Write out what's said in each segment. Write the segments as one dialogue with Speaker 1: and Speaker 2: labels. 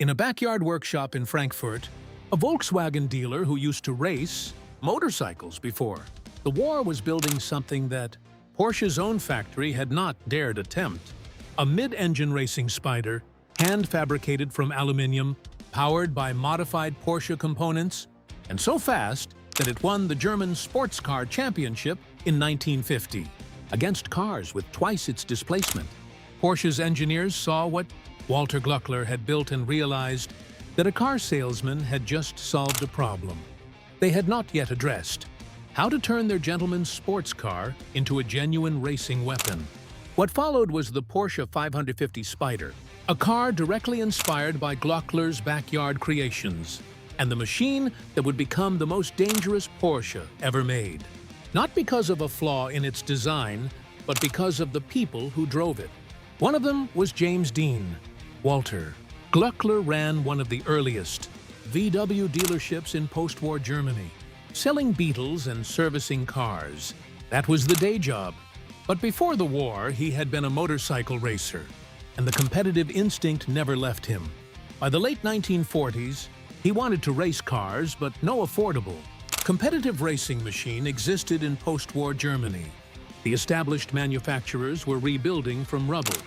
Speaker 1: In a backyard workshop in Frankfurt, a Volkswagen dealer who used to race motorcycles before the war was building something that Porsche's own factory had not dared attempt. A mid-engine racing Spyder, hand-fabricated from aluminium, powered by modified Porsche components, and so fast that it won the German sports car championship in 1950, against cars with twice its displacement. Porsche's engineers saw what Walter Glöckler had built and realized that a car salesman had just solved a problem they had not yet addressed: how to turn their gentleman's sports car into a genuine racing weapon. What followed was the Porsche 550 Spyder, a car directly inspired by Glöckler's backyard creations, and the machine that would become the most dangerous Porsche ever made. Not because of a flaw in its design, but because of the people who drove it. One of them was James Dean. Walter Glöckler ran one of the earliest VW dealerships in post-war Germany, selling Beetles and servicing cars. That was the day job. But before the war, he had been a motorcycle racer, and the competitive instinct never left him. By the late 1940s, he wanted to race cars, but no affordable competitive racing machine existed in post-war Germany. The established manufacturers were rebuilding from rubble.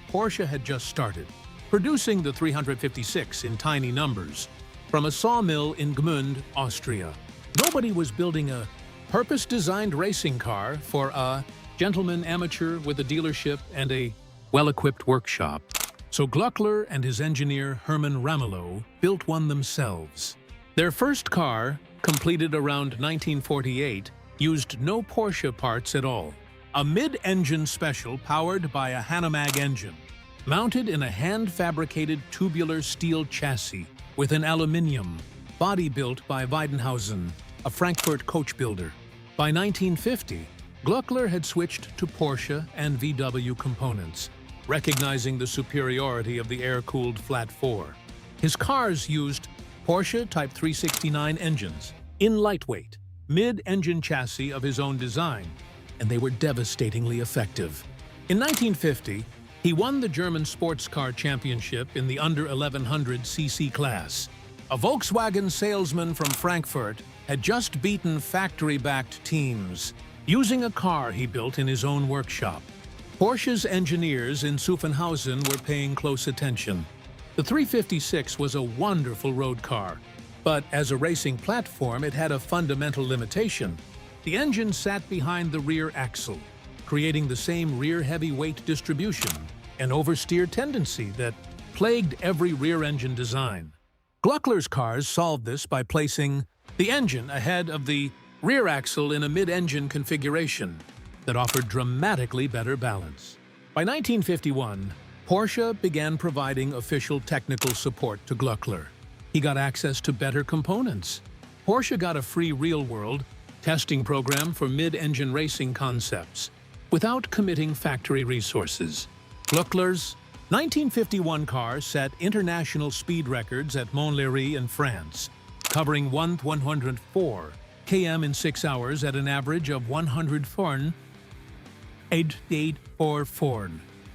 Speaker 1: Porsche had just started, producing the 356 in tiny numbers from a sawmill in Gmünd, Austria. Nobody was building a purpose-designed racing car for a gentleman amateur with a dealership and a well-equipped workshop. So Glöckler and his engineer Hermann Ramelow built one themselves. Their first car, completed around 1948, used no Porsche parts at all. A mid-engine special powered by a Hanomag engine, mounted in a hand-fabricated tubular steel chassis with an aluminium body built by Weidenhausen, a Frankfurt coach builder. By 1950, Glöckler had switched to Porsche and VW components, recognizing the superiority of the air-cooled flat four. His cars used Porsche Type 369 engines in lightweight, mid-engine chassis of his own design, and they were devastatingly effective. In 1950, he won the German sports car championship in the under 1100cc class. A Volkswagen salesman from Frankfurt had just beaten factory-backed teams, using a car he built in his own workshop. Porsche's engineers in Zuffenhausen were paying close attention. The 356 was a wonderful road car, but as a racing platform it had a fundamental limitation. The engine sat behind the rear axle, creating the same rear heavy weight distribution and oversteer tendency that plagued every rear-engine design. Glöckler's cars solved this by placing the engine ahead of the rear axle in a mid-engine configuration that offered dramatically better balance. By 1951, Porsche began providing official technical support to Glöckler. He got access to better components. Porsche got a free real-world testing program for mid-engine racing concepts without committing factory resources. Glöckler's 1951 car set international speed records at Montlhéry in France, covering 104 km in 6 hours at an average of 104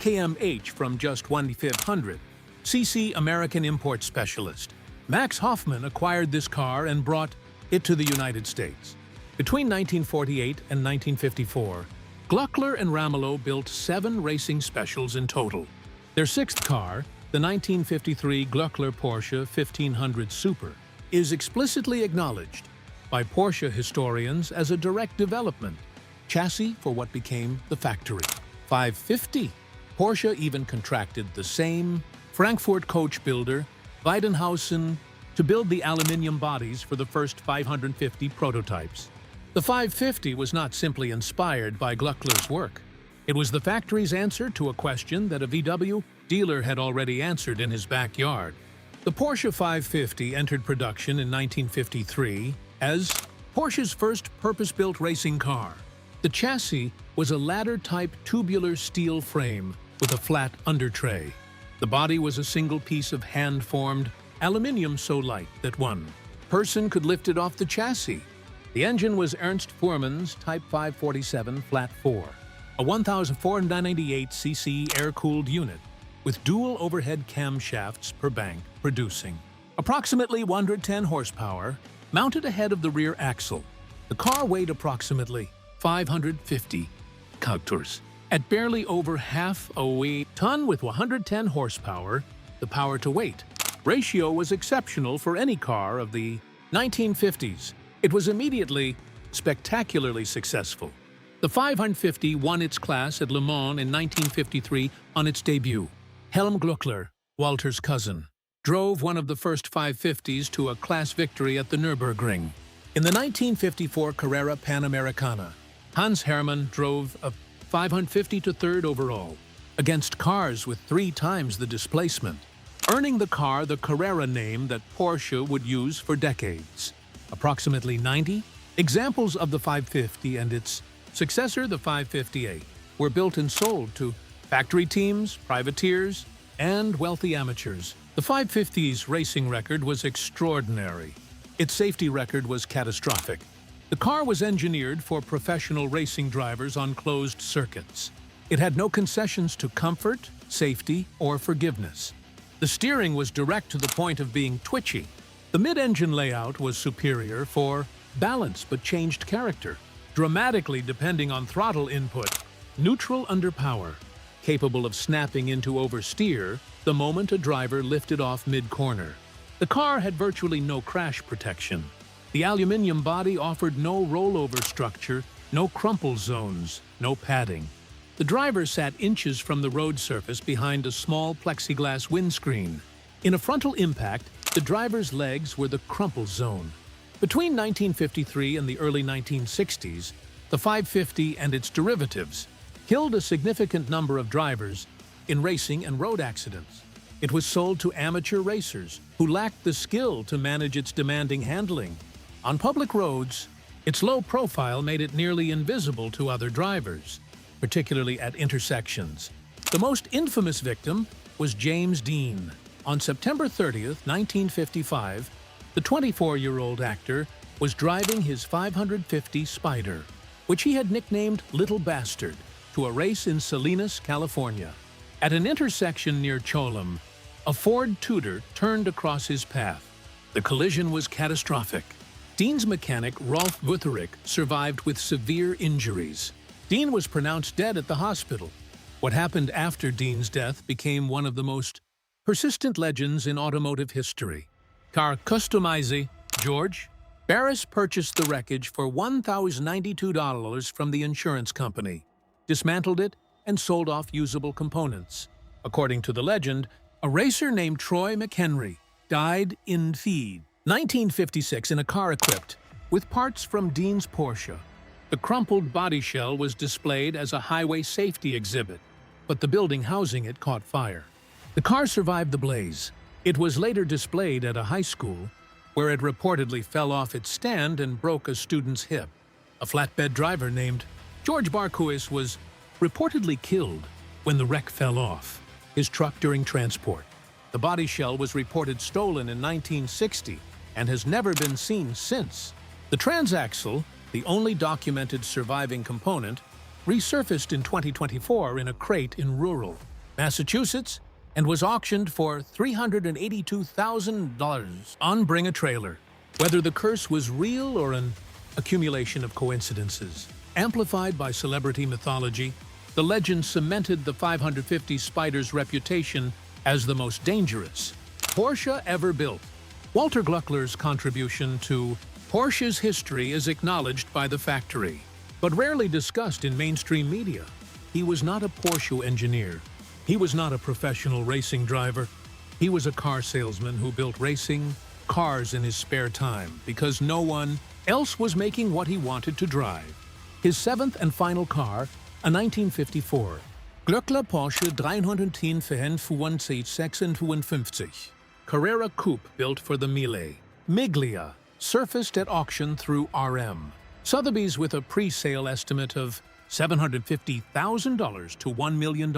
Speaker 1: km/h from just 1,500 cc. American import specialist Max Hoffman acquired this car and brought it to the United States. Between 1948 and 1954, Glöckler and Ramelow built 7 racing specials in total. Their sixth car, the 1953 Glöckler-Porsche 1500 Super, is explicitly acknowledged by Porsche historians as a direct development chassis for what became the factory 550. Porsche even contracted the same Frankfurt coach builder, Weidenhausen, to build the aluminium bodies for the first 550 prototypes. The 550 was not simply inspired by Glöckler's work. It was the factory's answer to a question that a VW dealer had already answered in his backyard. The Porsche 550 entered production in 1953 as Porsche's first purpose-built racing car. The chassis was a ladder-type tubular steel frame with a flat undertray. The body was a single piece of hand-formed aluminium so light that one person could lift it off the chassis. The engine was Ernst Fuhrmann's Type 547 Flat 4, a 1,498cc air-cooled unit with dual overhead camshafts per bank producing. Approximately 110 horsepower, mounted ahead of the rear axle. The car weighed approximately 550 kilograms. At barely over half a ton with 110 horsepower, the power-to-weight ratio was exceptional for any car of the 1950s. It was immediately spectacularly successful. The 550 won its class at Le Mans in 1953 on its debut. Helm Glöckler, Walter's cousin, drove one of the first 550s to a class victory at the Nürburgring. In the 1954 Carrera Panamericana, Hans Hermann drove a 550 to third overall, against cars with 3 times the displacement, earning the car the Carrera name that Porsche would use for decades. Approximately 90 examples of the 550 and its successor, the 558, were built and sold to factory teams, privateers, and wealthy amateurs. The 550's racing record was extraordinary. Its safety record was catastrophic. The car was engineered for professional racing drivers on closed circuits. It had no concessions to comfort, safety, or forgiveness. The steering was direct to the point of being twitchy. The mid-engine layout was superior for balance but changed character, dramatically depending on throttle input, neutral under power, capable of snapping into oversteer the moment a driver lifted off mid-corner. The car had virtually no crash protection. The aluminium body offered no rollover structure, no crumple zones, no padding. The driver sat inches from the road surface behind a small plexiglass windscreen. In a frontal impact, the driver's legs were the crumple zone. Between 1953 and the early 1960s, the 550 and its derivatives killed a significant number of drivers in racing and road accidents. It was sold to amateur racers who lacked the skill to manage its demanding handling. On public roads, its low profile made it nearly invisible to other drivers, particularly at intersections. The most infamous victim was James Dean. On September 30th, 1955, the 24-year-old actor was driving his 550 Spyder, which he had nicknamed Little Bastard, to a race in Salinas, California. At an intersection near Cholum, a Ford Tudor turned across his path. The collision was catastrophic. Dean's mechanic, Rolf Wutherich, survived with severe injuries. Dean was pronounced dead at the hospital. What happened after Dean's death became one of the most persistent legends in automotive history. Car customizer George Barris purchased the wreckage for $1,092 from the insurance company, dismantled it, and sold off usable components. According to the legend, a racer named Troy McHenry died in feed. 1956 in a car equipped with parts from Dean's Porsche. The crumpled body shell was displayed as a highway safety exhibit, but the building housing it caught fire. The car survived the blaze. It was later displayed at a high school, where it reportedly fell off its stand and broke a student's hip. A flatbed driver named George Barkuis was reportedly killed when the wreck fell off his truck during transport. The body shell was reported stolen in 1960 and has never been seen since. The transaxle, the only documented surviving component, resurfaced in 2024 in a crate in rural Massachusetts and was auctioned for $382,000 on Bring a Trailer. Whether the curse was real or an accumulation of coincidences, amplified by celebrity mythology, the legend cemented the 550 Spyder's reputation as the most dangerous Porsche ever built. Walter Glöckler's contribution to Porsche's history is acknowledged by the factory, but rarely discussed in mainstream media. He was not a Porsche engineer. He was not a professional racing driver. He was a car salesman who built racing cars in his spare time because no one else was making what he wanted to drive. His seventh and final car, a 1954 Glöckler-Porsche 354 Carrera Coupe built for the Mille Miglia, surfaced at auction through RM Sotheby's with a pre-sale estimate of $750,000 to $1 million.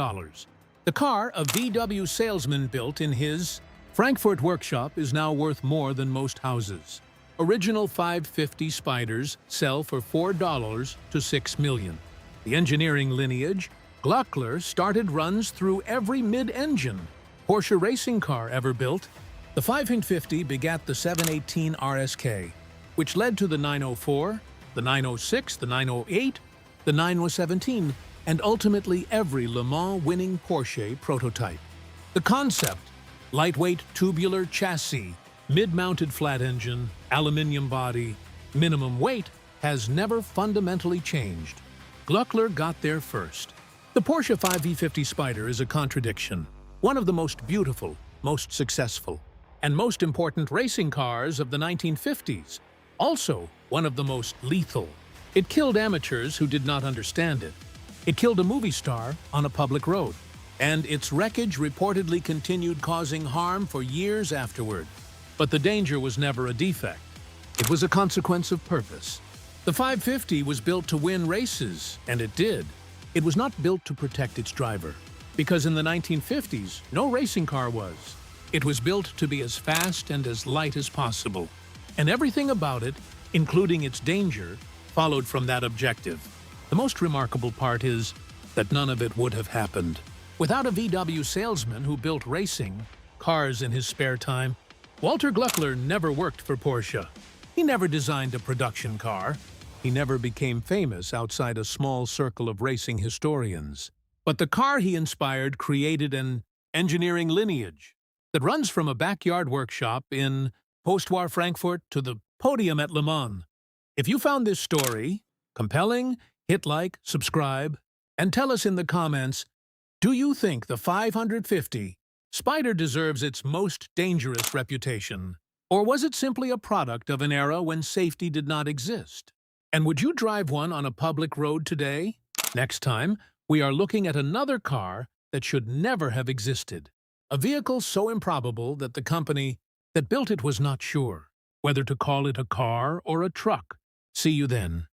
Speaker 1: The car a VW salesman built in his Frankfurt workshop is now worth more than most houses. Original 550 Spyders sell for $4 to $6 million. The engineering lineage, Glöckler started runs through every mid-engine Porsche racing car ever built. The The 550 begat the 718 RSK, which led to the 904, the 906, the 908, the 917, and ultimately every Le Mans winning Porsche prototype. The concept, lightweight tubular chassis, mid-mounted flat engine, aluminium body, minimum weight, has never fundamentally changed. Glöckler got there first. The Porsche 5V50 Spyder is a contradiction. One of the most beautiful, most successful, and most important racing cars of the 1950s. Also, one of the most lethal. It killed amateurs who did not understand it. It killed a movie star on a public road. And its wreckage reportedly continued causing harm for years afterward. But the danger was never a defect. It was a consequence of purpose. The 550 was built to win races, and it did. It was not built to protect its driver, because in the 1950s, no racing car was. It was built to be as fast and as light as possible. And everything about it, including its danger, followed from that objective. The most remarkable part is that none of it would have happened without a VW salesman who built racing cars in his spare time. Walter Glöckler never worked for Porsche. He never designed a production car. He never became famous outside a small circle of racing historians. But the car he inspired created an engineering lineage that runs from a backyard workshop in postwar Frankfurt to the podium at Le Mans. If you found this story compelling, hit like, subscribe, and tell us in the comments, do you think the 550 Spyder deserves its most dangerous reputation? Or was it simply a product of an era when safety did not exist? And would you drive one on a public road today? Next time, we are looking at another car that should never have existed. A vehicle so improbable that the company that built it was not sure whether to call it a car or a truck. See you then.